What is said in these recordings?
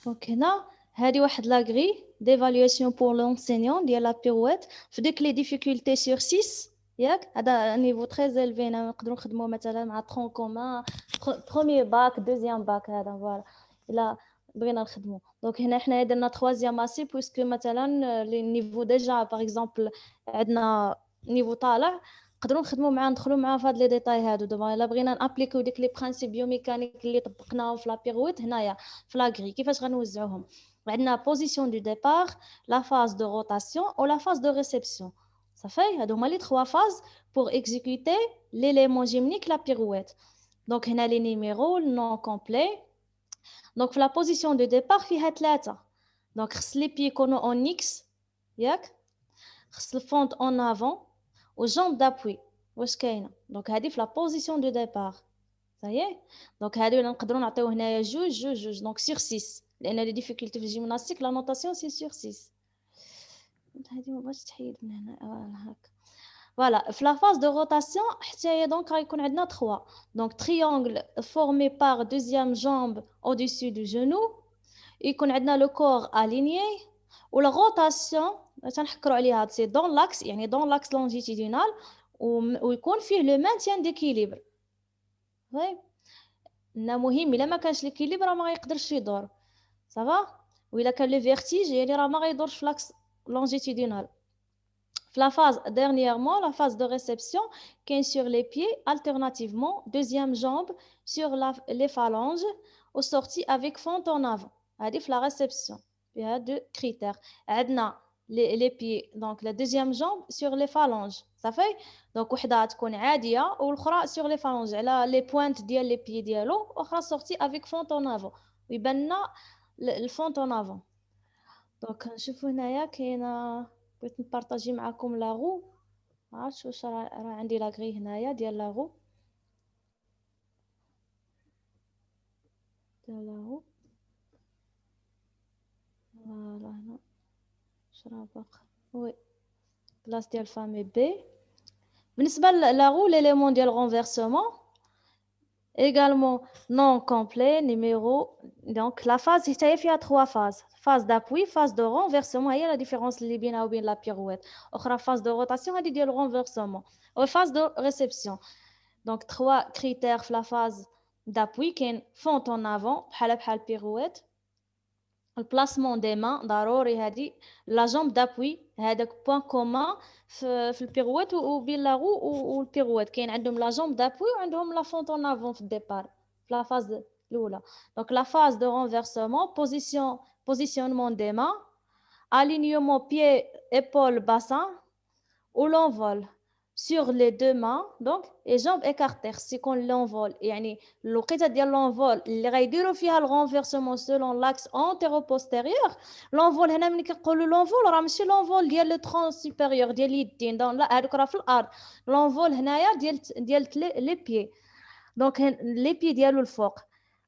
دونك هنا هذه واحد لا غري d'évaluation pour l'enseignant ديال لا بيرويت في ديك لي ديفيكولتي سور 6 ياك هذا نيفو تري زيلفي نقدروا نخدموا مثلا مع ترون كومان بروميير باك دوزيام باك هذا فوالا الا بغينا نخدموا دونك هنا حنا درنا تروازيام ماسي بويسكو مثلا لي نيفو ديجا باغ اكزومبل عندنا نيفو طالع نقدروا نخدموا معاه ندخلوا معاه في هاد لي ديتاي هادو دابا الا بغينا نابليكيو ديك لي برينسيپ بيوميكانيك اللي طبقناهم في لا بيرويت هنايا في لا غري كيفاش غنوزعوهم عندنا position du départ la phase de rotation ou la phase de réception صافي هادو هما لي 3 phases pour exécuter l'élément gymnique la pirouette donc هنا les numéros le nom complet donc في la position de départ فيها 3 donc خص les pieds يكونوا en X ياك خص الفونت en avant و jambe d'appui واش كاينه دونك هذه في la position de départ صايي دونك هادو نقدروا نعطيو هنايا جوج جوج جوج دونك sur 6 لان لي ديفيكولتي في الجيمناستيك لا نوتاسيون سي sur 6 هادي ما بغاتش تحيد من هنا هاك فوالا في لا فاز دو روتاسيون حتى هي دونك غيكون عندنا 3 دونك تريونغل فورمي بار دوزيام جامب او ديسو دو جونو يكون عندنا لو كور الينيي ولا روتاسيون تنحكروا عليها سي دون لاكس يعني دون لاكس لونجيتودينال ويكون فيه لو مانتيان ديكيليبر وي مهم الا ما كانش ليكيليبر راه ما يقدرش يدور صافا وإلا كان لو فيرتيج يعني راه ما غيدورش في لاكس longitudinal في la phase dernièrement la phase de réception qui est sur les pieds alternativement deuxième jambe sur les phalanges au sortie avec fente en avant هذه في la réception فيها deux critères عندنا les pieds donc la deuxième jambe sur les phalanges صافي دونك وحده تكون عاديه والاخرى sur les phalanges على les pointes ديال les pieds ديالو واخرى sortie avec fente en avant ويبان لنا الفونت en avant دونك نشوفوا هنايا كاينه بغيت نبارطاجي معكم لاغو عرفتش واش راه عندي لاغري هنايا ديال لاغو فوالا هنا واش راه باقا وي كلاس ديال فامي بي بالنسبه لاغو ليليمون ديال غونفيرسمون également non complet numéro donc la phase حتى هي فيها 3 phases phase d'appui phase de renversement هي la différence اللي بينها وبين la pirouette اخرى phase de rotation هذه ديال renversement و phase de réception donc 3 critères في la phase d'appui كاين fente en avant بحال pirouette البلاسمون دي مان ضروري هذه لا جامب دابوي هذاك بوين كومان في البيرويت وبين لاغو والبيرويت كاين عندهم لا جامب دابوي وعندهم لا فونت اون افون في الديبار في لا فاز الاولى دونك لا فاز دو رونفيرسمون بوزيسيونمون دي مان alignement pied épaule bassin ou l'envol sur les deux mains donc et jambes écartées خص يكون l'envol يعني الوقيته ديال l'envol اللي غيديروا فيها الغونفيرسمون selon l'axe antéro-postérieur l'envol هنا ملي كنقولوا l'envol راه ماشي l'envol ديال لو ترون سوبيريور ديال اليدين لا هذوك راه في الارض l'envol هنايا ديال لي بيي دونك لي بيي ديالو الفوق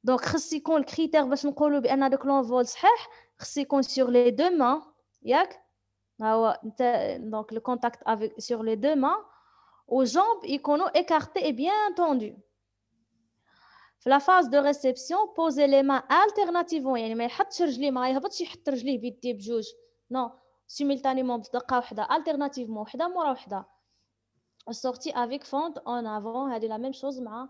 دونك خص يكون الكريتير باش نقولوا بان هذاك l'envol صحيح خص يكون sur les deux mains ياك donc le contact avec sur les deux mains aux jambes يكونوا écartés et bien tendus في la phase de réception poser les mains alternativement يعني ما يحطش رجليه ما يهبطش يحط رجليه بيديه بجوج non simultanément بدقه واحده alternativement وحده مورا وحده sortie avec fente en avant هذه la même chose مع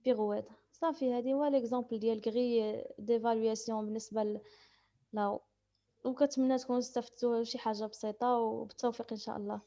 pirouette صافي هذه هو l'exemple ديال غري d'évaluation بالنسبه ل وكنتمنى تكونوا استفدتوا شي حاجه بسيطه وبالتوفيق ان شاء الله